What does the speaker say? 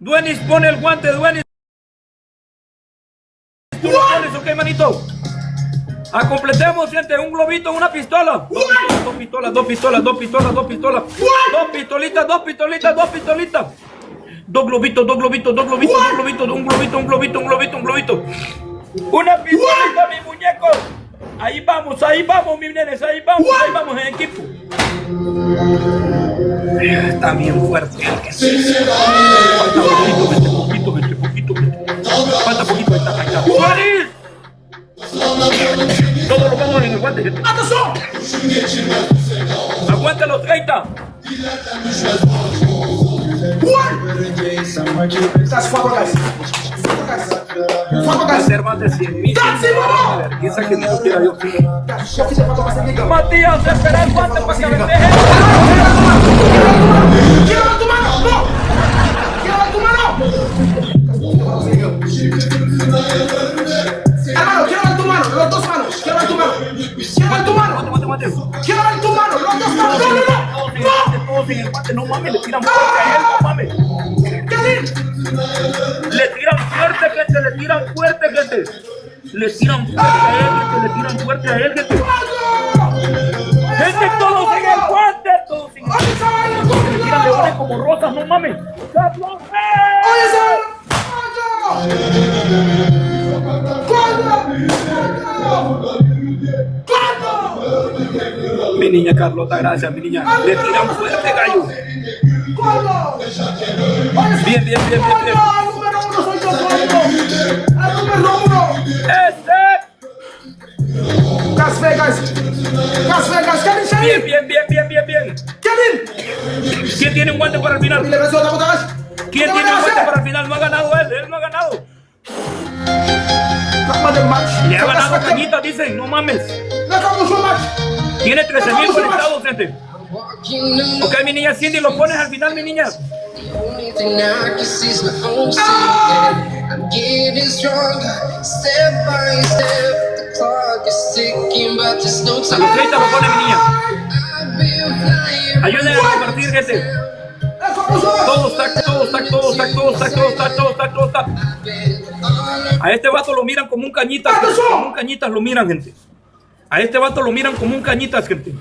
Duenis pone el guante, Duenis. ¿Tú lo pones, ok, manito? Completemos, gente, un globito, una pistola. Dos pistolas. Dos pistolitas. Dos globitos, un globito. Una pistolita, mi muñeco. Ahí vamos, mis nenes, ahí vamos en equipo. Está bien fuerte. Falta poquito. Falta poquito, ahí está. ¡Juanis! Todos los vamos en el guante, gente. Aguanta los 30. Hacer más de 100,000. Piensa que no quiera Dios. Matías, espera el guante para que me deje. ¡Quiero ver tu mano! ¡No! ¡Quiero ver tu mano! Hermano, quiero ver tu mano, los dos manos. Quiero ver tu mano, los dos manos. ¡No! Todos en el guante, no mames, le tiran fuerte a él, no mames. ¿Qué hacer? Le tiran fuerte, gente. Le tiran fuerte a él, gente. Gente, todos en el guante, Le tiran leones como rosas, no mames. ¡Carlos! Mi niña Carlota, gracias, mi niña. Le tiran fuerte, gallo. Bien. ¡El número uno soy yo, ¡el número uno! Las Vegas, Kevin Shane. Bien. Kevin. ¿Quién tiene un guante para el final? ¿Quién tiene un guante para el final? No ha ganado él no ha ganado. Le ha ganado Cañita, dicen, no mames. Tiene 13,000 conectados, gente. Ok, mi niña Cindy, lo pones al final, mi niña. A los 30 lo pone mi niña. Ayúdenme a compartir, gente. Todos tac. A este vato lo miran como un cañitas. Como un cañitas lo miran, gente. A este vato lo miran como un cañitas, gente.